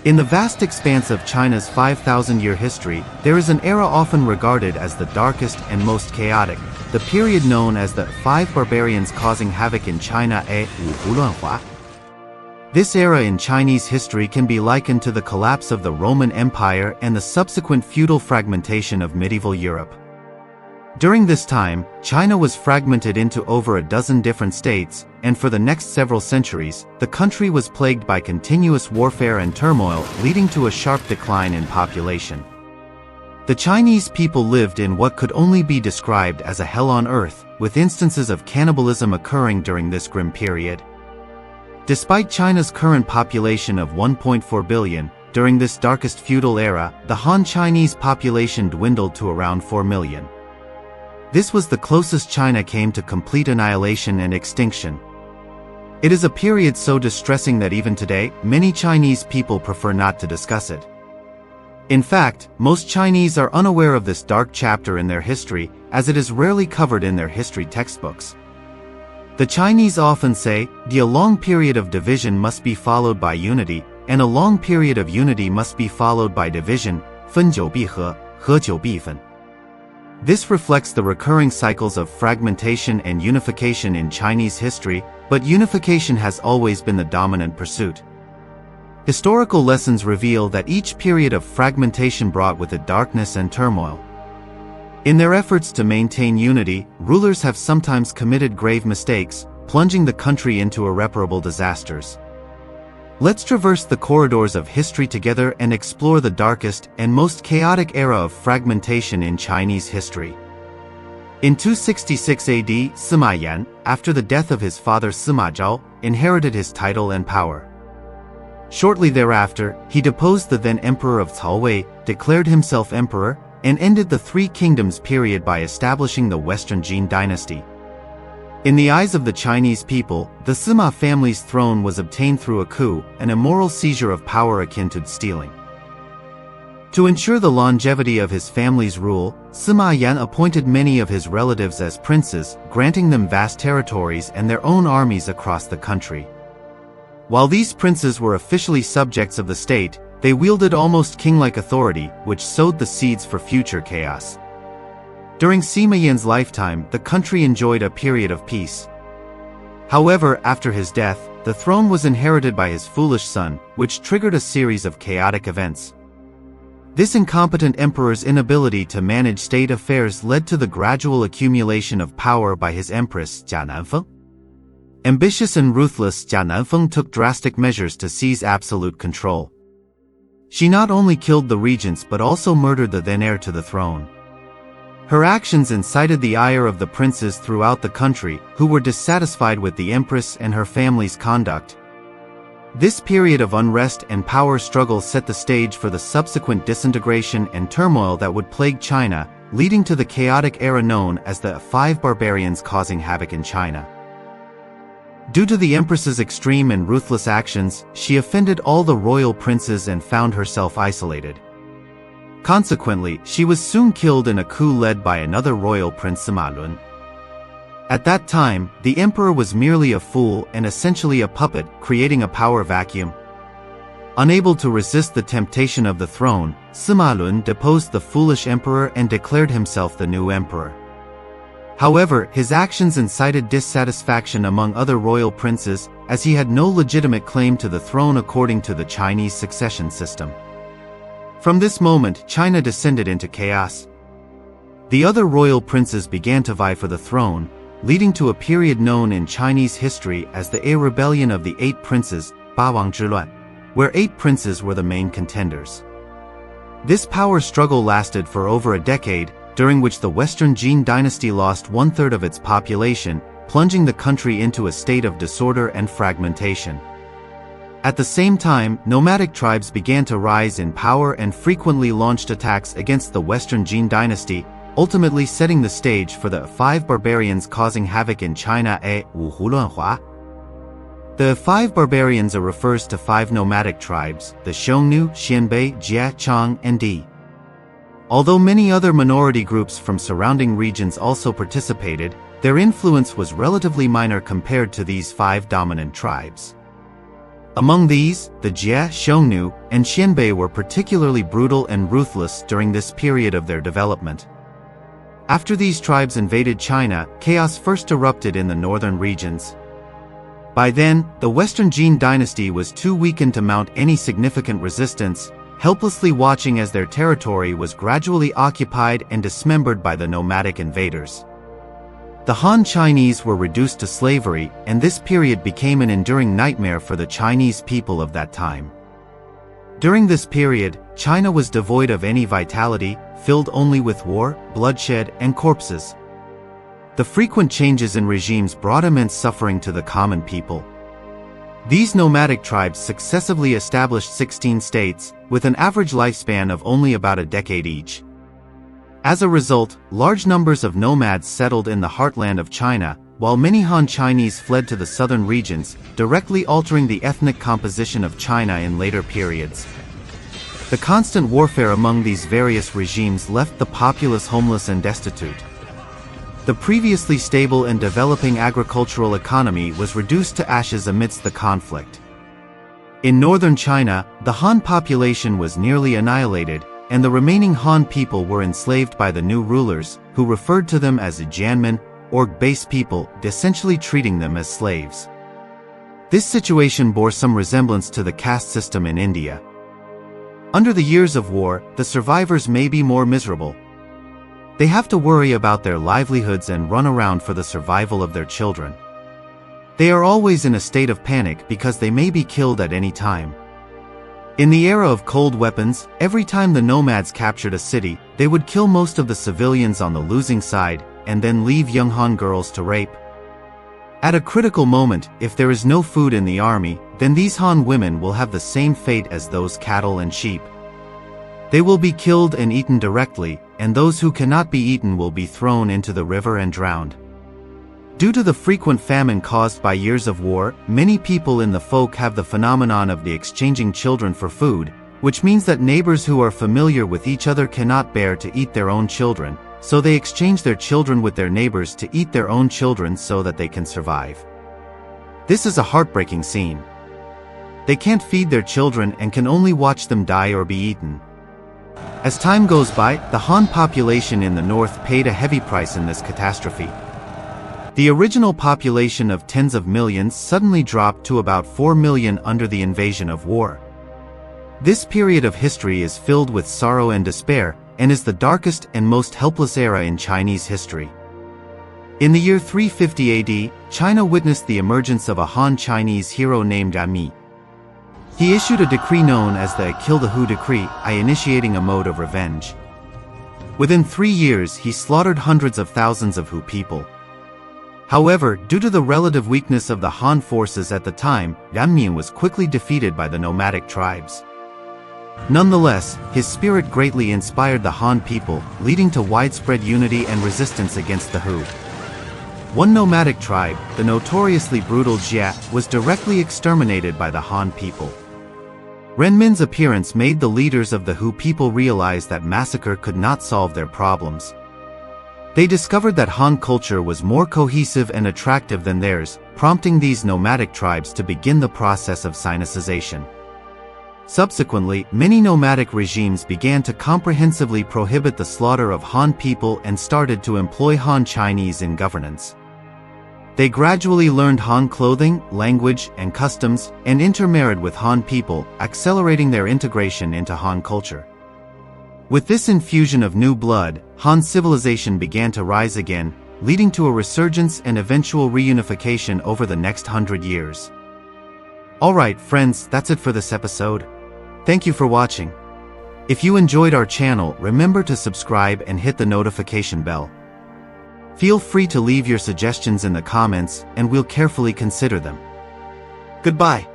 In the vast expanse of China's 5,000-year history, there is an era often regarded as the darkest and most chaotic, the period known as the 5 Barbarians Causing Havoc in China, 五胡乱华. This era in Chinese history can be likened to the collapse of the Roman Empire and the subsequent feudal fragmentation of medieval Europe. During this time, China was fragmented into over a dozen different states, and for the next several centuries, the country was plagued by continuous warfare and turmoil, leading to a sharp decline in population. The Chinese people lived in what could only be described as a hell on earth, with instances of cannibalism occurring during this grim period. Despite China's current population of 1.4 billion, during this darkest feudal era, the Han Chinese population dwindled to around 4 million. This was the closest China came to complete annihilation and extinction. It is a period so distressing that even today, many Chinese people prefer not to discuss it. In fact, most Chinese are unaware of this dark chapter in their history, as it is rarely covered in their history textbooks. The Chinese often say, a long period of division must be followed by unity, and a long period of unity must be followed by division, 分久必合，合久必分. This reflects the recurring cycles of fragmentation and unification in Chinese history, but unification has always been the dominant pursuit. Historical lessons reveal that each period of fragmentation brought with it darkness and turmoil. In their efforts to maintain unity, rulers have sometimes committed grave mistakes, plunging the country into irreparable disasters. Let's traverse the corridors of history together and explore the darkest and most chaotic era of fragmentation in Chinese history. In 266 AD, Sima Yan, after the death of his father Sima Zhao, inherited his title and power. Shortly thereafter, he deposed the then emperor of Cao Wei, declared himself emperor, and ended the Three Kingdoms period by establishing the Western Jin dynasty. In the eyes of the Chinese people, the Sima family's throne was obtained through a coup, an immoral seizure of power akin to stealing. To ensure the longevity of his family's rule, Sima Yan appointed many of his relatives as princes, granting them vast territories and their own armies across the country. While these princes were officially subjects of the state, they wielded almost king-like authority, which sowed the seeds for future chaos. During Sima Yan's lifetime, the country enjoyed a period of peace. However, after his death, the throne was inherited by his foolish son, which triggered a series of chaotic events. This incompetent emperor's inability to manage state affairs led to the gradual accumulation of power by his empress, Jia Nanfeng. Ambitious and ruthless, Jia Nanfeng took drastic measures to seize absolute control. She not only killed the regents but also murdered the then heir to the throne. Her actions incited the ire of the princes throughout the country, who were dissatisfied with the empress and her family's conduct. This period of unrest and power struggle set the stage for the subsequent disintegration and turmoil that would plague China, leading to the chaotic era known as the 5 Barbarians Causing Havoc in China. Due to the empress's extreme and ruthless actions, she offended all the royal princes and found herself isolated. Consequently, she was soon killed in a coup led by another royal prince, Sima Lun. At that time, the emperor was merely a fool and essentially a puppet, creating a power vacuum. Unable to resist the temptation of the throne, Sima Lun deposed the foolish emperor and declared himself the new emperor. However, his actions incited dissatisfaction among other royal princes, as he had no legitimate claim to the throne according to the Chinese succession system. From this moment, China descended into chaos. The other royal princes began to vie for the throne, leading to a period known in Chinese history as the A Rebellion of the Eight Princes, 八王之乱, where 8 princes were the main contenders. This power struggle lasted for over a decade, during which the Western Jin dynasty lost 1/3 of its population, plunging the country into a state of disorder and fragmentation. At the same time, nomadic tribes began to rise in power and frequently launched attacks against the Western Jin dynasty, ultimately setting the stage for the 5 Barbarians Causing Havoc in China, 五胡乱华. The 5 barbarians refers to 5 nomadic tribes, the Xiongnu, Xianbei, Jia, Chang, and Di. Although many other minority groups from surrounding regions also participated, their influence was relatively minor compared to these 5 dominant tribes. Among these, the Jie, Xiongnu, and Xianbei were particularly brutal and ruthless during this period of their development. After these tribes invaded China, chaos first erupted in the northern regions. By then, the Western Jin dynasty was too weakened to mount any significant resistance, helplessly watching as their territory was gradually occupied and dismembered by the nomadic invaders. The Han Chinese were reduced to slavery, and this period became an enduring nightmare for the Chinese people of that time. During this period, China was devoid of any vitality, filled only with war, bloodshed, and corpses. The frequent changes in regimes brought immense suffering to the common people. These nomadic tribes successively established 16 states, with an average lifespan of only about a decade each. As a result, large numbers of nomads settled in the heartland of China, while many Han Chinese fled to the southern regions, directly altering the ethnic composition of China in later periods. The constant warfare among these various regimes left the populace homeless and destitute. The previously stable and developing agricultural economy was reduced to ashes amidst the conflict. In northern China, the Han population was nearly annihilated, and the remaining Han people were enslaved by the new rulers, who referred to them as Jianmen, or base people, essentially treating them as slaves. This situation bore some resemblance to the caste system in India. Under the years of war, the survivors may be more miserable. They have to worry about their livelihoods and run around for the survival of their children. They are always in a state of panic because they may be killed at any time. In the era of cold weapons, every time the nomads captured a city, they would kill most of the civilians on the losing side, and then leave young Han girls to rape. At a critical moment, if there is no food in the army, then these Han women will have the same fate as those cattle and sheep. They will be killed and eaten directly, and those who cannot be eaten will be thrown into the river and drowned. Due to the frequent famine caused by years of war, many people in the folk have the phenomenon of the exchanging children for food, which means that neighbors who are familiar with each other cannot bear to eat their own children, so they exchange their children with their neighbors to eat their own children so that they can survive. This is a heartbreaking scene. They can't feed their children and can only watch them die or be eaten. As time goes by, the Han population in the north paid a heavy price in this catastrophe. The original population of tens of millions suddenly dropped to about 4 million under the invasion of war. This period of history is filled with sorrow and despair, and is the darkest and most helpless era in Chinese history. In the year 350 AD, China witnessed the emergence of a Han Chinese hero named Mi. He issued a decree known as the Kill the Hu Decree, initiating a mode of revenge. Within 3 years, he slaughtered hundreds of thousands of Hu people. However, due to the relative weakness of the Han forces at the time, Mi was quickly defeated by the nomadic tribes. Nonetheless, his spirit greatly inspired the Han people, leading to widespread unity and resistance against the Hu. One nomadic tribe, the notoriously brutal Jie, was directly exterminated by the Han people. Renmin's appearance made the leaders of the Hu people realize that massacre could not solve their problems. They discovered that Han culture was more cohesive and attractive than theirs, prompting these nomadic tribes to begin the process of Sinicization. Subsequently, many nomadic regimes began to comprehensively prohibit the slaughter of Han people and started to employ Han Chinese in governance. They gradually learned Han clothing, language, and customs, and intermarried with Han people, accelerating their integration into Han culture. With this infusion of new blood, Han civilization began to rise again, leading to a resurgence and eventual reunification over the next 100 years. Alright friends, that's it for this episode. Thank you for watching. If you enjoyed our channel, remember to subscribe and hit the notification bell. Feel free to leave your suggestions in the comments, and we'll carefully consider them. Goodbye.